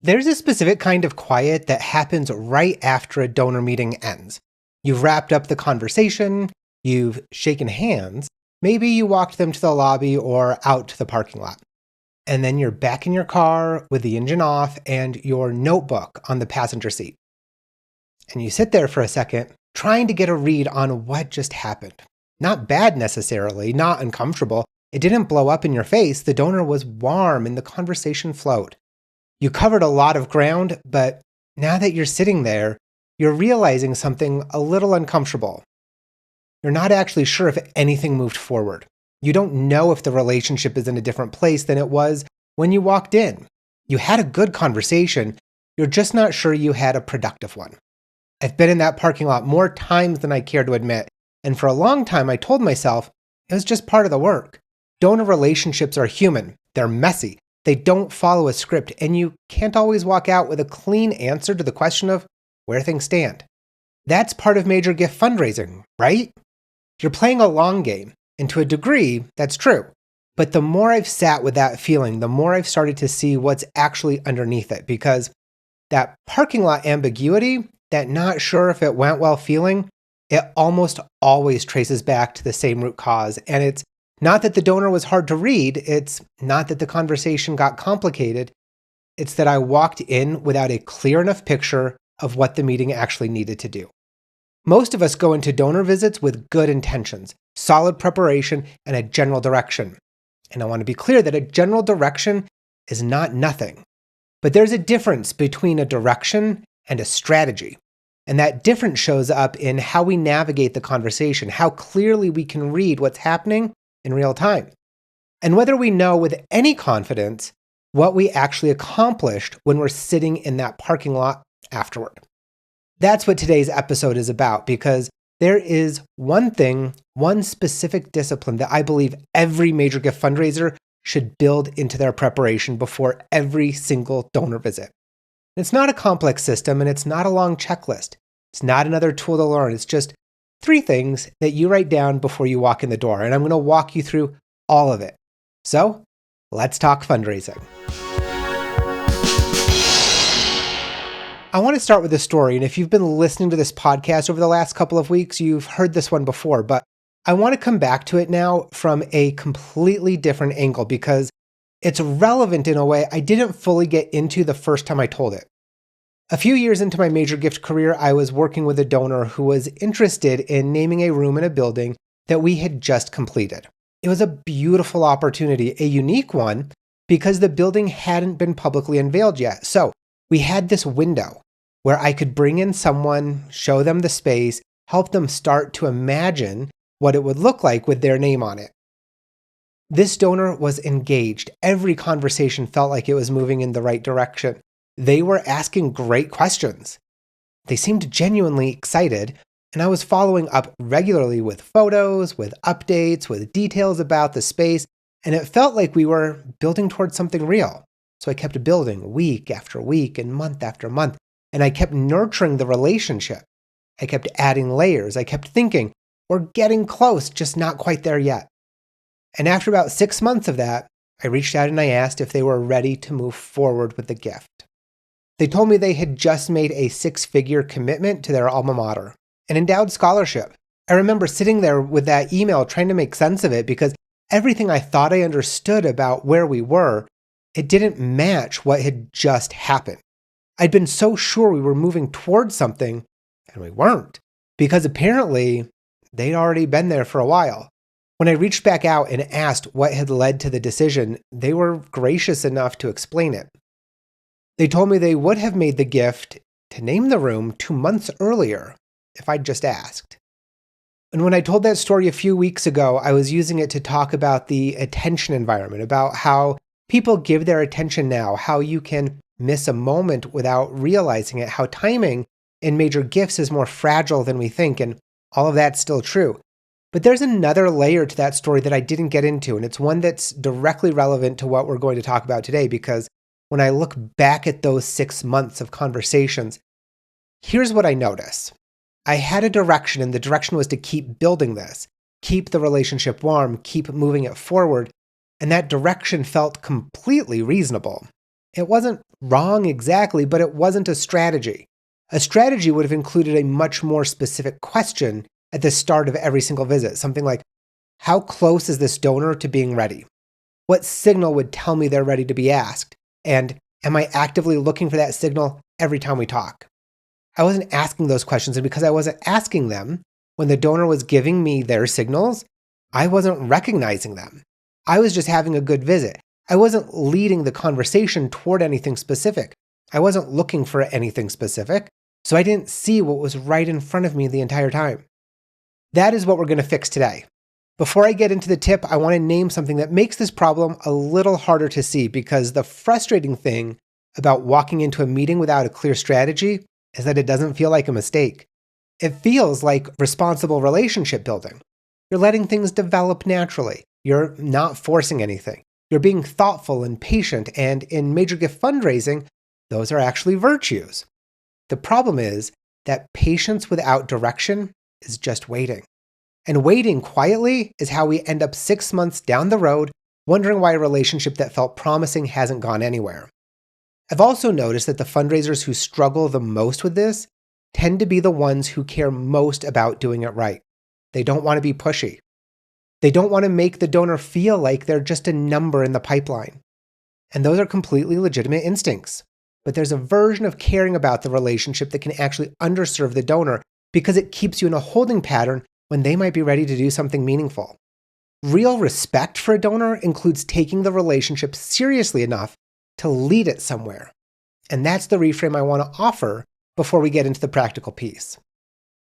There's a specific kind of quiet that happens right after a donor meeting ends. You've wrapped up the conversation, you've shaken hands, maybe you walked them to the lobby or out to the parking lot. And then you're back in your car with the engine off and your notebook on the passenger seat. And you sit there for a second, trying to get a read on what just happened. Not bad necessarily, not uncomfortable. It didn't blow up in your face. The donor was warm and the conversation flowed. You covered a lot of ground, but now that you're sitting there, you're realizing something a little uncomfortable. You're not actually sure if anything moved forward. You don't know if the relationship is in a different place than it was when you walked in. You had a good conversation, you're just not sure you had a productive one. I've been in that parking lot more times than I care to admit, and for a long time I told myself it was just part of the work. Donor relationships are human, they're messy, they don't follow a script, and you can't always walk out with a clean answer to the question of where things stand. That's part of major gift fundraising, right? You're playing a long game, and to a degree, that's true. But the more I've sat with that feeling, the more I've started to see what's actually underneath it, because that parking lot ambiguity, that not sure if it went well feeling, it almost always traces back to the same root cause. And it's not that the donor was hard to read, it's not that the conversation got complicated, it's that I walked in without a clear enough picture of what the meeting actually needed to do. Most of us go into donor visits with good intentions, solid preparation, and a general direction. And I want to be clear that a general direction is not nothing. But there's a difference between a direction and a strategy. And that difference shows up in how we navigate the conversation, how clearly we can read what's happening in real time, and whether we know with any confidence what we actually accomplished when we're sitting in that parking lot afterward. That's what today's episode is about, because there is one thing, one specific discipline that I believe every major gift fundraiser should build into their preparation before every single donor visit. It's not a complex system and it's not a long checklist. It's not another tool to learn. It's just 3 things that you write down before you walk in the door, and I'm going to walk you through all of it. So, let's talk fundraising. I want to start with a story, and if you've been listening to this podcast over the last couple of weeks, you've heard this one before, but I want to come back to it now from a completely different angle because it's relevant in a way I didn't fully get into the first time I told it. A few years into my major gift career, I was working with a donor who was interested in naming a room in a building that we had just completed. It was a beautiful opportunity, a unique one, because the building hadn't been publicly unveiled yet. So we had this window where I could bring in someone, show them the space, help them start to imagine what it would look like with their name on it. This donor was engaged. Every conversation felt like it was moving in the right direction. They were asking great questions. They seemed genuinely excited, and I was following up regularly with photos, with updates, with details about the space, and it felt like we were building towards something real. So I kept building week after week and month after month, and I kept nurturing the relationship. I kept adding layers. I kept thinking, we're getting close, just not quite there yet. And after about 6 months of that, I reached out and I asked if they were ready to move forward with the gift. They told me they had just made a 6-figure commitment to their alma mater, an endowed scholarship. I remember sitting there with that email trying to make sense of it because everything I thought I understood about where we were, it didn't match what had just happened. I'd been so sure we were moving towards something, and we weren't, because apparently they'd already been there for a while. When I reached back out and asked what had led to the decision, they were gracious enough to explain it. They told me they would have made the gift to name the room 2 months earlier if I'd just asked. And when I told that story a few weeks ago, I was using it to talk about the attention environment, about how people give their attention now, how you can miss a moment without realizing it, how timing in major gifts is more fragile than we think, and all of that's still true. But there's another layer to that story that I didn't get into, and it's one that's directly relevant to what we're going to talk about today, because when I look back at those 6 months of conversations, here's what I notice. I had a direction, and the direction was to keep building this, keep the relationship warm, keep moving it forward, and that direction felt completely reasonable. It wasn't wrong exactly, but it wasn't a strategy. A strategy would have included a much more specific question at the start of every single visit, something like, how close is this donor to being ready? What signal would tell me they're ready to be asked? And am I actively looking for that signal every time we talk? I wasn't asking those questions, and because I wasn't asking them, when the donor was giving me their signals, I wasn't recognizing them. I was just having a good visit. I wasn't leading the conversation toward anything specific. I wasn't looking for anything specific, so I didn't see what was right in front of me the entire time. That is what we're going to fix today. Before I get into the tip, I want to name something that makes this problem a little harder to see, because the frustrating thing about walking into a meeting without a clear strategy is that it doesn't feel like a mistake. It feels like responsible relationship building. You're letting things develop naturally. You're not forcing anything. You're being thoughtful and patient, and in major gift fundraising, those are actually virtues. The problem is that patience without direction is just waiting. And waiting quietly is how we end up 6 months down the road wondering why a relationship that felt promising hasn't gone anywhere. I've also noticed that the fundraisers who struggle the most with this tend to be the ones who care most about doing it right. They don't want to be pushy. They don't want to make the donor feel like they're just a number in the pipeline. And those are completely legitimate instincts. But there's a version of caring about the relationship that can actually underserve the donor because it keeps you in a holding pattern when they might be ready to do something meaningful. Real respect for a donor includes taking the relationship seriously enough to lead it somewhere. And that's the reframe I want to offer before we get into the practical piece.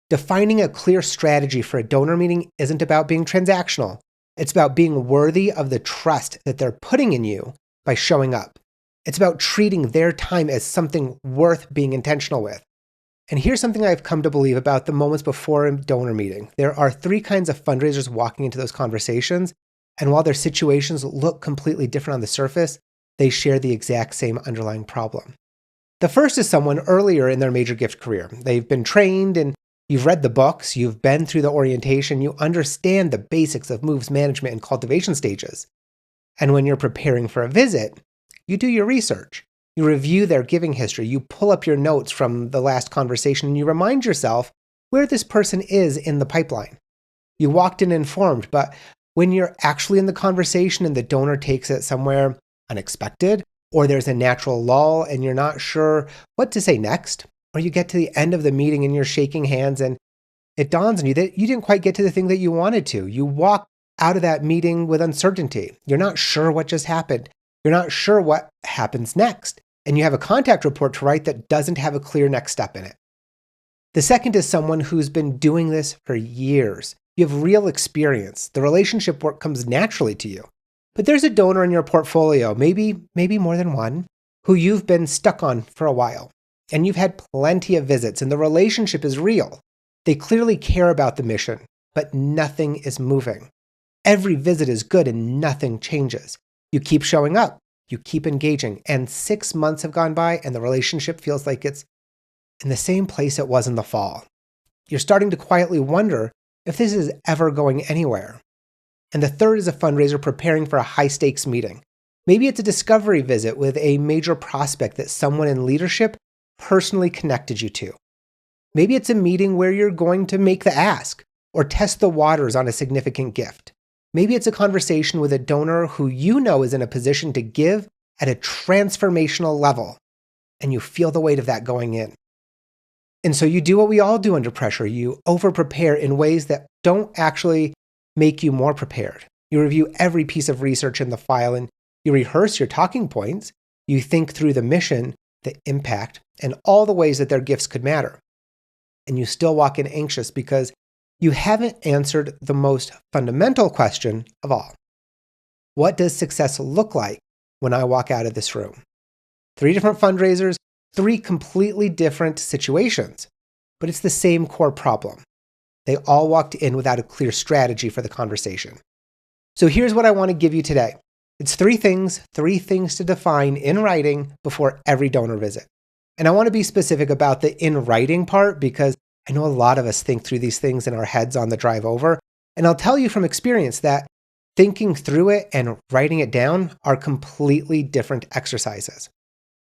Defining a clear strategy for a donor meeting isn't about being transactional. It's about being worthy of the trust that they're putting in you by showing up. It's about treating their time as something worth being intentional with. And here's something I've come to believe about the moments before a donor meeting. There are 3 kinds of fundraisers walking into those conversations, and while their situations look completely different on the surface, they share the exact same underlying problem. The first is someone earlier in their major gift career. They've been trained, and you've read the books, you've been through the orientation, you understand the basics of moves management and cultivation stages. And when you're preparing for a visit, you do your research. You review their giving history, you pull up your notes from the last conversation, and you remind yourself where this person is in the pipeline. You walked in informed, but when you're actually in the conversation and the donor takes it somewhere unexpected, or there's a natural lull and you're not sure what to say next, or you get to the end of the meeting and you're shaking hands and it dawns on you that you didn't quite get to the thing that you wanted to. You walk out of that meeting with uncertainty. You're not sure what just happened. You're not sure what happens next, and you have a contact report to write that doesn't have a clear next step in it. The second is someone who's been doing this for years. You have real experience. The relationship work comes naturally to you. But there's a donor in your portfolio, maybe more than one, who you've been stuck on for a while. And you've had plenty of visits, and the relationship is real. They clearly care about the mission, but nothing is moving. Every visit is good and nothing changes. You keep showing up, you keep engaging, and 6 months have gone by and the relationship feels like it's in the same place it was in the fall. You're starting to quietly wonder if this is ever going anywhere. And the third is a fundraiser preparing for a high-stakes meeting. Maybe it's a discovery visit with a major prospect that someone in leadership personally connected you to. Maybe it's a meeting where you're going to make the ask or test the waters on a significant gift. Maybe it's a conversation with a donor who you know is in a position to give at a transformational level, and you feel the weight of that going in. And so you do what we all do under pressure. You over-prepare in ways that don't actually make you more prepared. You review every piece of research in the file, and you rehearse your talking points. You think through the mission, the impact, and all the ways that their gifts could matter. And you still walk in anxious because you haven't answered the most fundamental question of all. What does success look like when I walk out of this room? 3 different fundraisers, 3 completely different situations, but it's the same core problem. They all walked in without a clear strategy for the conversation. So here's what I want to give you today. It's 3 things to define in writing before every donor visit. And I want to be specific about the in writing part because I know a lot of us think through these things in our heads on the drive over, and I'll tell you from experience that thinking through it and writing it down are completely different exercises.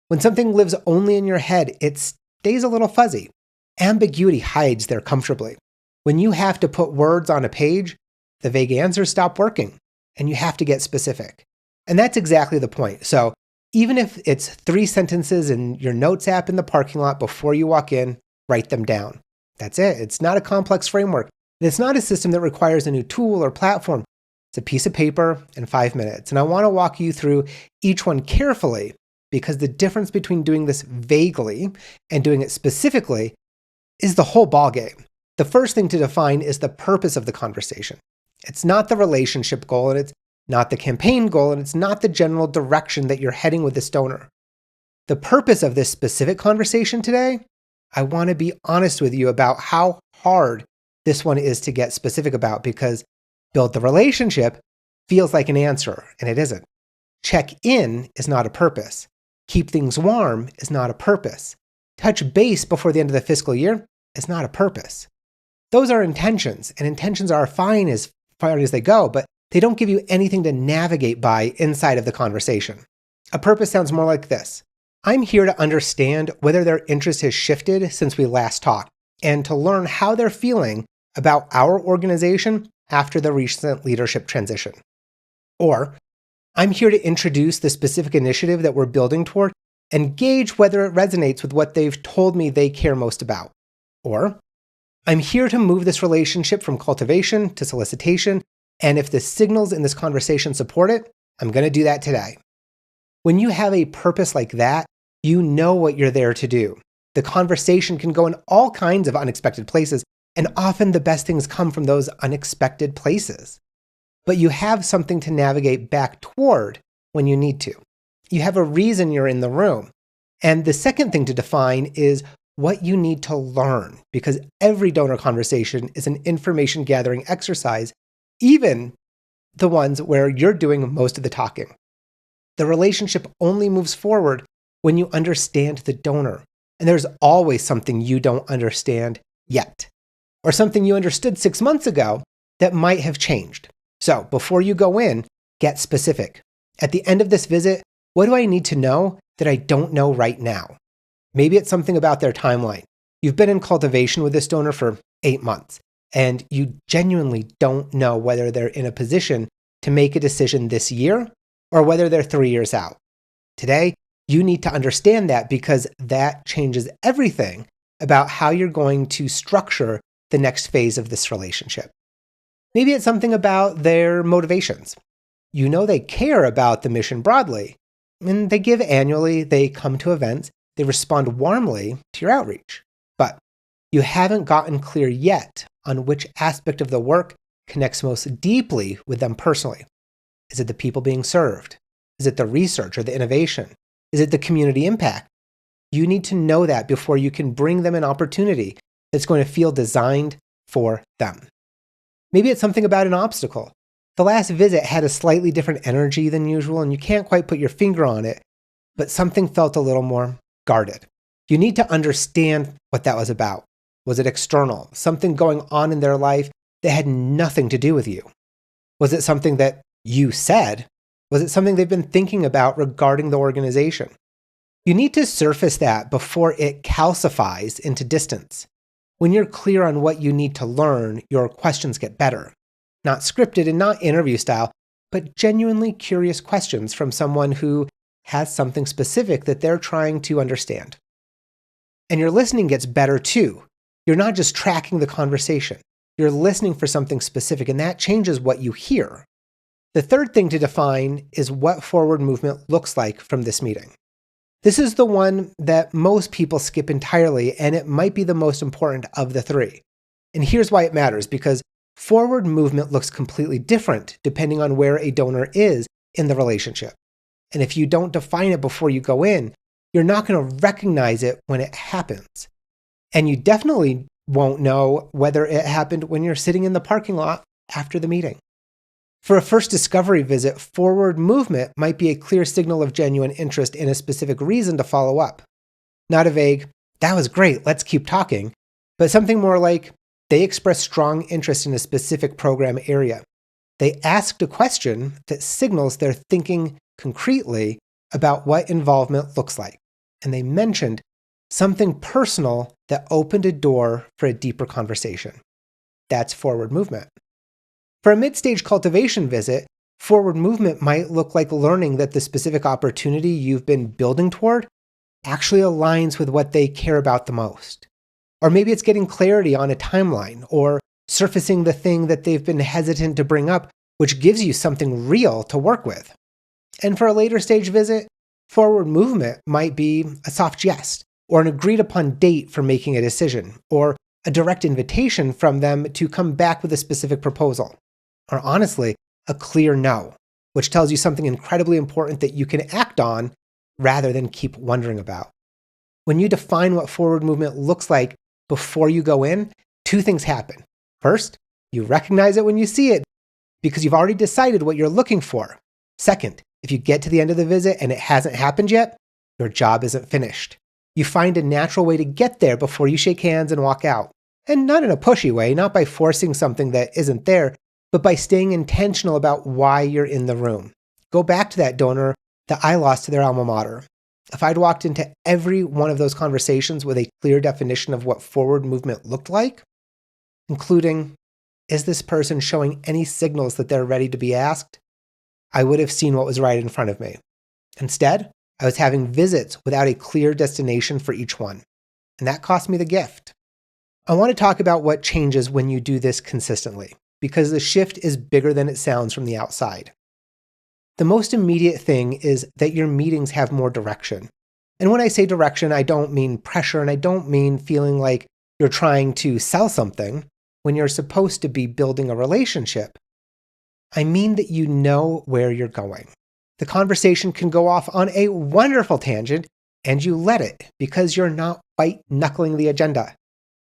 When something lives only in your head, it stays a little fuzzy. Ambiguity hides there comfortably. When you have to put words on a page, the vague answers stop working, and you have to get specific. And that's exactly the point. So even if it's 3 sentences in your notes app in the parking lot before you walk in, write them down. That's it. It's not a complex framework. And it's not a system that requires a new tool or platform. It's a piece of paper in 5 minutes. And I want to walk you through each one carefully because the difference between doing this vaguely and doing it specifically is the whole ballgame. The first thing to define is the purpose of the conversation. It's not the relationship goal, and it's not the campaign goal, and it's not the general direction that you're heading with this donor. The purpose of this specific conversation today, I want to be honest with you about how hard this one is to get specific about, because build the relationship feels like an answer, and it isn't. Check in is not a purpose. Keep things warm is not a purpose. Touch base before the end of the fiscal year is not a purpose. Those are intentions, and intentions are fine as far as they go, but they don't give you anything to navigate by inside of the conversation. A purpose sounds more like this. I'm here to understand whether their interest has shifted since we last talked, and to learn how they're feeling about our organization after the recent leadership transition. Or, I'm here to introduce the specific initiative that we're building toward and gauge whether it resonates with what they've told me they care most about. Or, I'm here to move this relationship from cultivation to solicitation, and if the signals in this conversation support it, I'm going to do that today. When you have a purpose like that, you know what you're there to do. The conversation can go in all kinds of unexpected places, and often the best things come from those unexpected places. But you have something to navigate back toward when you need to. You have a reason you're in the room. And the second thing to define is what you need to learn, because every donor conversation is an information gathering exercise, even the ones where you're doing most of the talking. The relationship only moves forward when you understand the donor. And there's always something you don't understand yet, or something you understood 6 months ago that might have changed. So before you go in, get specific. At the end of this visit, what do I need to know that I don't know right now? Maybe it's something about their timeline. You've been in cultivation with this donor for 8 months, and you genuinely don't know whether they're in a position to make a decision this year or whether they're 3 years out. Today, you need to understand that, because that changes everything about how you're going to structure the next phase of this relationship. Maybe it's something about their motivations. You know they care about the mission broadly, and they give annually, they come to events, they respond warmly to your outreach. But you haven't gotten clear yet on which aspect of the work connects most deeply with them personally. Is it the people being served? Is it the research or the innovation? Is it the community impact? You need to know that before you can bring them an opportunity that's going to feel designed for them. Maybe it's something about an obstacle. The last visit had a slightly different energy than usual, and you can't quite put your finger on it, but something felt a little more guarded. You need to understand what that was about. Was it external? Something going on in their life that had nothing to do with you? Was it something that you said? Was it something they've been thinking about regarding the organization? You need to surface that before it calcifies into distance. When you're clear on what you need to learn, your questions get better. Not scripted and not interview style, but genuinely curious questions from someone who has something specific that they're trying to understand. And your listening gets better too. You're not just tracking the conversation. You're listening for something specific, and that changes what you hear. The third thing to define is what forward movement looks like from this meeting. This is the one that most people skip entirely, and it might be the most important of the three. And here's why it matters, because forward movement looks completely different depending on where a donor is in the relationship. And if you don't define it before you go in, you're not going to recognize it when it happens. And you definitely won't know whether it happened when you're sitting in the parking lot after the meeting. For a first discovery visit, forward movement might be a clear signal of genuine interest in a specific reason to follow up. Not a vague, "that was great, let's keep talking," but something more like, they expressed strong interest in a specific program area. They asked a question that signals they're thinking concretely about what involvement looks like. and they mentioned something personal that opened a door for a deeper conversation. That's forward movement. For a mid-stage cultivation visit, forward movement might look like learning that the specific opportunity you've been building toward actually aligns with what they care about the most. Or maybe it's getting clarity on a timeline or surfacing the thing that they've been hesitant to bring up, which gives you something real to work with. And for a later stage visit, forward movement might be a soft jest, or an agreed upon date for making a decision, or a direct invitation from them to come back with a specific proposal. Or honestly, a clear no, which tells you something incredibly important that you can act on rather than keep wondering about. When you define what forward movement looks like before you go in, two things happen. First, you recognize it when you see it because you've already decided what you're looking for. Second, if you get to the end of the visit and it hasn't happened yet, your job isn't finished. You find a natural way to get there before you shake hands and walk out. And not in a pushy way, not by forcing something that isn't there, but by staying intentional about why you're in the room. Go back to that donor that I lost to their alma mater. If I'd walked into every one of those conversations with a clear definition of what forward movement looked like, including, is this person showing any signals that they're ready to be asked? I would have seen what was right in front of me. Instead, I was having visits without a clear destination for each one, and that cost me the gift. I want to talk about what changes when you do this consistently, because the shift is bigger than it sounds from the outside. The most immediate thing is that your meetings have more direction. And when I say direction, I don't mean pressure, and I don't mean feeling like you're trying to sell something when you're supposed to be building a relationship. I mean that you know where you're going. The conversation can go off on a wonderful tangent, and you let it because you're not white-knuckling the agenda.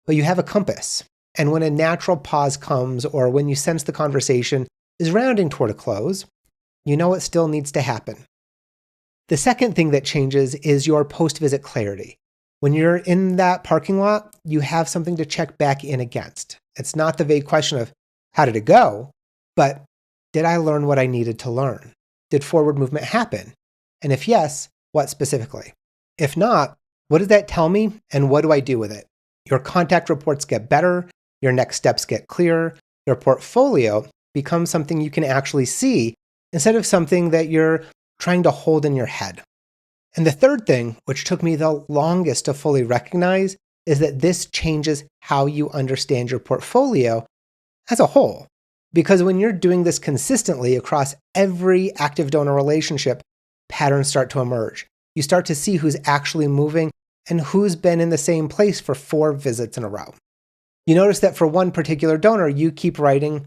But you have a compass, and when a natural pause comes or when you sense the conversation is rounding toward a close, you know it still needs to happen. The second thing that changes is your post-visit clarity. When you're in that parking lot, you have something to check back in against. It's not the vague question of, how did it go? But, did I learn what I needed to learn? Did forward movement happen? And if yes, what specifically? If not, what does that tell me and what do I do with it? Your contact reports get better, your next steps get clearer, your portfolio becomes something you can actually see instead of something that you're trying to hold in your head. And the third thing, which took me the longest to fully recognize, is that this changes how you understand your portfolio as a whole. Because when you're doing this consistently across every active donor relationship, patterns start to emerge. You start to see who's actually moving and who's been in the same place for 4 visits in a row. You notice that for one particular donor, you keep writing,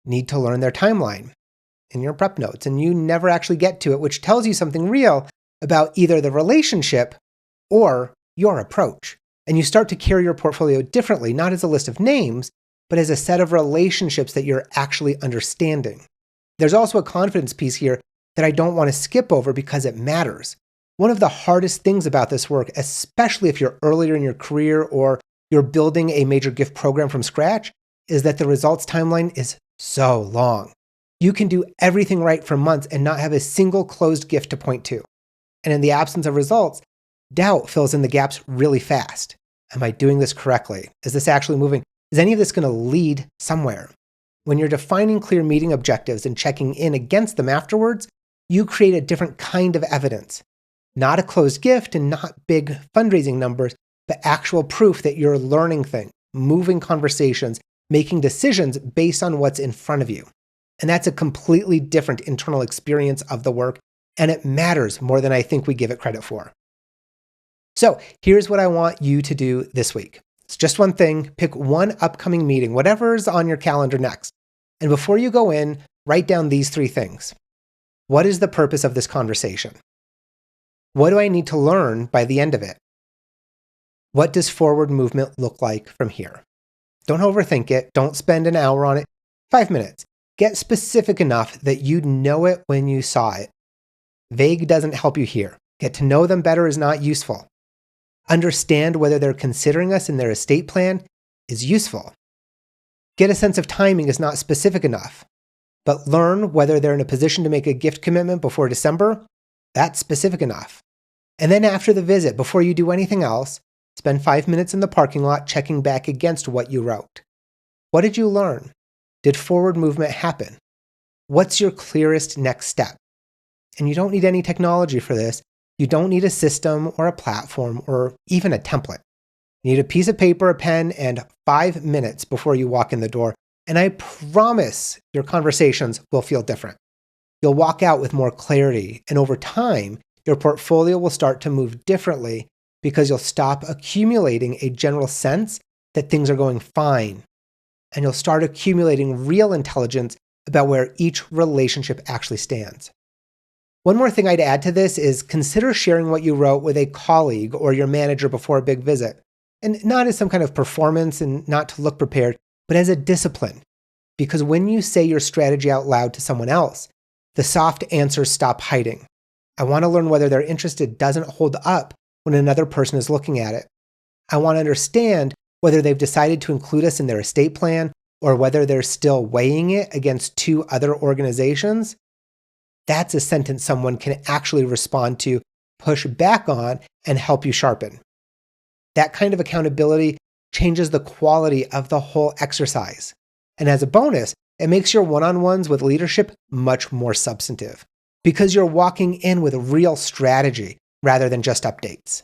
need to learn their timeline in your prep notes, and you never actually get to it, which tells you something real about either the relationship or your approach. And you start to carry your portfolio differently, not as a list of names, but as a set of relationships that you're actually understanding. There's also a confidence piece here that I don't want to skip over because it matters. One of the hardest things about this work, especially if you're earlier in your career or you're building a major gift program from scratch, is that the results timeline is so long. You can do everything right for months and not have a single closed gift to point to. And in the absence of results, doubt fills in the gaps really fast. Am I doing this correctly? Is this actually moving? Is any of this going to lead somewhere? When you're defining clear meeting objectives and checking in against them afterwards, you create a different kind of evidence. Not a closed gift and not big fundraising numbers, but actual proof that you're learning things, moving conversations, making decisions based on what's in front of you. And that's a completely different internal experience of the work, and it matters more than I think we give it credit for. So here's what I want you to do this week. It's just one thing. Pick one upcoming meeting, whatever's on your calendar next. And before you go in, write down these 3 things. What is the purpose of this conversation? What do I need to learn by the end of it? What does forward movement look like from here? Don't overthink it. Don't spend an hour on it. 5 minutes. Get specific enough that you know it when you saw it. Vague doesn't help you here. Get to know them better is not useful. Understand whether they're considering us in their estate plan is useful. Get a sense of timing is not specific enough. But learn whether they're in a position to make a gift commitment before December, that's specific enough. And then after the visit, before you do anything else, spend 5 minutes in the parking lot checking back against what you wrote. What did you learn? Did forward movement happen? What's your clearest next step? And you don't need any technology for this. You don't need a system or a platform or even a template. You need a piece of paper, a pen, and 5 minutes before you walk in the door. And I promise your conversations will feel different. You'll walk out with more clarity, and over time, your portfolio will start to move differently because you'll stop accumulating a general sense that things are going fine. And you'll start accumulating real intelligence about where each relationship actually stands. One more thing I'd add to this is consider sharing what you wrote with a colleague or your manager before a big visit. And not as some kind of performance and not to look prepared, but as a discipline. Because when you say your strategy out loud to someone else, the soft answers stop hiding. I want to learn whether they're interested doesn't hold up when another person is looking at it. I want to understand whether they've decided to include us in their estate plan or whether they're still weighing it against 2 other organizations. That's a sentence someone can actually respond to, push back on, and help you sharpen. That kind of accountability changes the quality of the whole exercise. And as a bonus, it makes your one-on-ones with leadership much more substantive because you're walking in with a real strategy rather than just updates.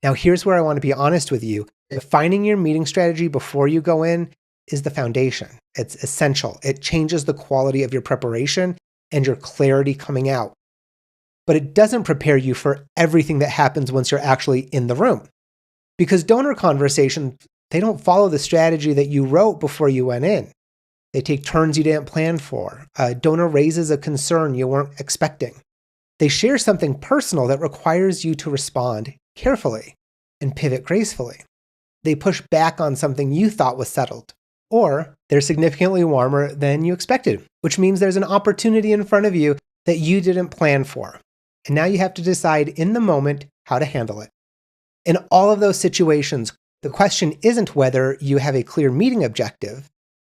Now, here's where I want to be honest with you. Defining your meeting strategy before you go in is the foundation. It's essential. It changes the quality of your preparation and your clarity coming out. But it doesn't prepare you for everything that happens once you're actually in the room. Because donor conversations, they don't follow the strategy that you wrote before you went in. They take turns you didn't plan for. A donor raises a concern you weren't expecting. They share something personal that requires you to respond carefully and pivot gracefully. They push back on something you thought was settled. Or they're significantly warmer than you expected, which means there's an opportunity in front of you that you didn't plan for. And now you have to decide in the moment how to handle it. In all of those situations, the question isn't whether you have a clear meeting objective,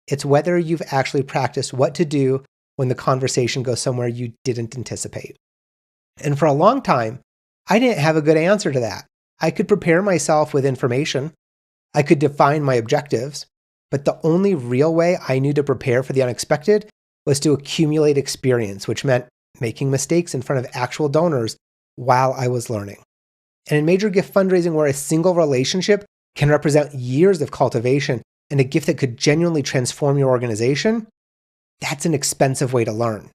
it's whether you've actually practiced what to do when the conversation goes somewhere you didn't anticipate. And for a long time, I didn't have a good answer to that. I could prepare myself with information. I could define my objectives. But the only real way I knew to prepare for the unexpected was to accumulate experience, which meant making mistakes in front of actual donors while I was learning. And in major gift fundraising, where a single relationship can represent years of cultivation and a gift that could genuinely transform your organization, that's an expensive way to learn.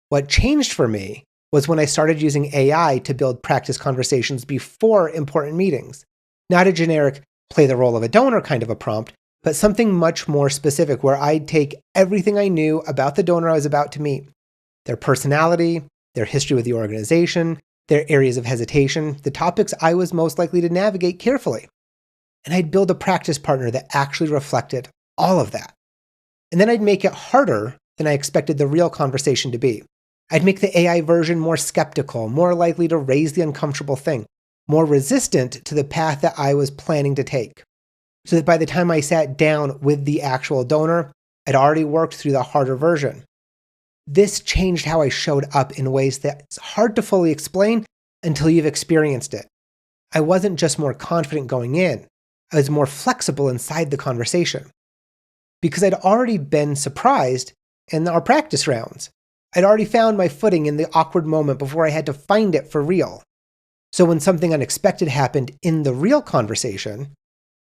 What changed for me was when I started using AI to build practice conversations before important meetings. Not a generic play the role of a donor kind of a prompt, but something much more specific where I'd take everything I knew about the donor I was about to meet, their personality, their history with the organization, their areas of hesitation, the topics I was most likely to navigate carefully. And I'd build a practice partner that actually reflected all of that. And then I'd make it harder than I expected the real conversation to be. I'd make the AI version more skeptical, more likely to raise the uncomfortable thing, more resistant to the path that I was planning to take. So that by the time I sat down with the actual donor, I'd already worked through the harder version. This changed how I showed up in ways that's hard to fully explain until you've experienced it. I wasn't just more confident going in, I was more flexible inside the conversation. Because I'd already been surprised in our practice rounds. I'd already found my footing in the awkward moment before I had to find it for real. So when something unexpected happened in the real conversation,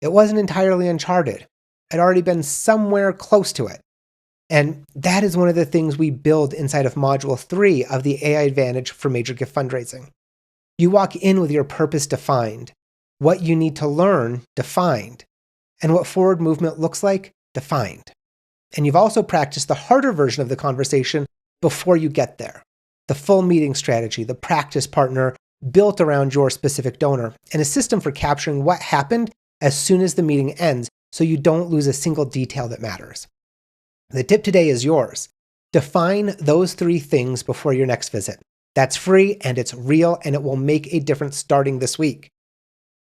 it wasn't entirely uncharted. I'd already been somewhere close to it. And that is one of the things we build inside of Module 3 of the AI Advantage for Major Gift Fundraising. You walk in with your purpose defined, what you need to learn defined, and what forward movement looks like defined. And you've also practiced the harder version of the conversation before you get there. The full meeting strategy, the practice partner built around your specific donor, and a system for capturing what happened as soon as the meeting ends so you don't lose a single detail that matters. The tip today is yours. Define those 3 things before your next visit. That's free and it's real and it will make a difference starting this week.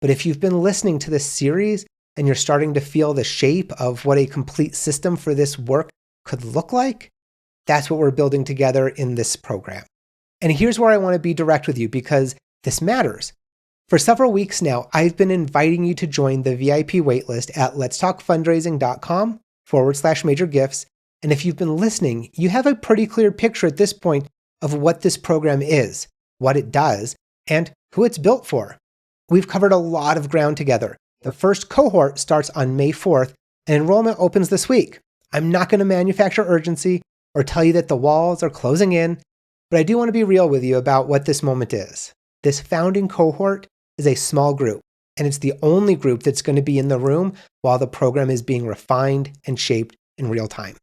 But if you've been listening to this series and you're starting to feel the shape of what a complete system for this work could look like, that's what we're building together in this program. And here's where I want to be direct with you because This matters. For several weeks now, I've been inviting you to join the VIP waitlist at letstalkfundraising.com/major gifts. And if you've been listening, you have a pretty clear picture at this point of what this program is, what it does, and who it's built for. We've covered a lot of ground together. The first cohort starts on May 4th, and enrollment opens this week. I'm not going to manufacture urgency or tell you that the walls are closing in, but I do want to be real with you about what this moment is. This founding cohort is a small group, and it's the only group that's going to be in the room while the program is being refined and shaped in real time.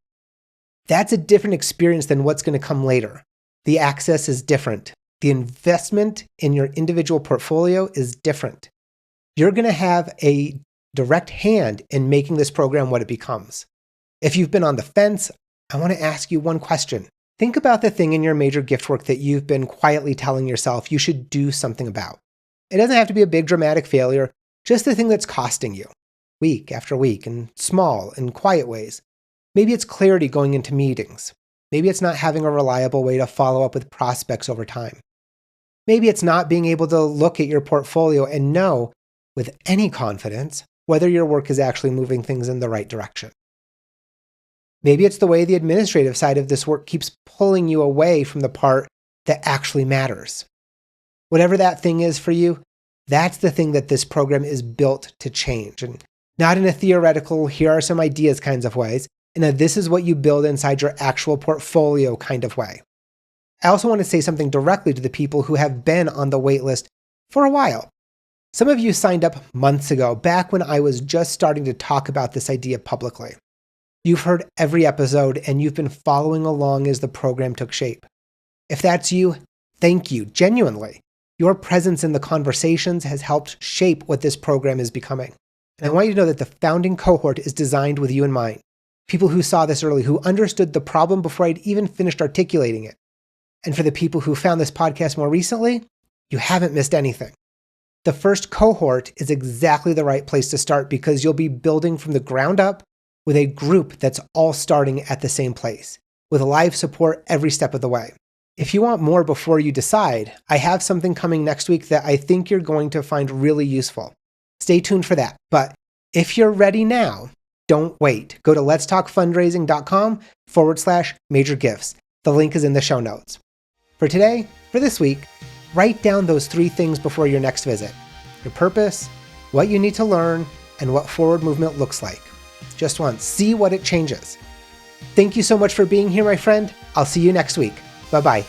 That's a different experience than what's going to come later. The access is different. The investment in your individual portfolio is different. You're going to have a direct hand in making this program what it becomes. If you've been on the fence, I want to ask you one question. Think about the thing in your major gift work that you've been quietly telling yourself you should do something about. It doesn't have to be a big dramatic failure, just the thing that's costing you, week after week, in small and quiet ways. Maybe it's clarity going into meetings. Maybe it's not having a reliable way to follow up with prospects over time. Maybe it's not being able to look at your portfolio and know with any confidence whether your work is actually moving things in the right direction. Maybe it's the way the administrative side of this work keeps pulling you away from the part that actually matters. Whatever that thing is for you, that's the thing that this program is built to change. And not in a theoretical, here are some ideas kinds of ways, in a this is what you build inside your actual portfolio kind of way. I also want to say something directly to the people who have been on the waitlist for a while. Some of you signed up months ago, back when I was just starting to talk about this idea publicly. You've heard every episode and you've been following along as the program took shape. If that's you, thank you, genuinely. Your presence in the conversations has helped shape what this program is becoming. And I want you to know that the founding cohort is designed with you in mind. People who saw this early, who understood the problem before I'd even finished articulating it. And for the people who found this podcast more recently, you haven't missed anything. The first cohort is exactly the right place to start because you'll be building from the ground up with a group that's all starting at the same place, with live support every step of the way. If you want more before you decide, I have something coming next week that I think you're going to find really useful. Stay tuned for that. But if you're ready now, don't wait. Go to letstalkfundraising.com/major gifts. The link is in the show notes. For today, for this week, write down those 3 things before your next visit. Your purpose, what you need to learn, and what forward movement looks like. Just once, see what it changes. Thank you so much for being here, my friend. I'll see you next week. Bye-bye.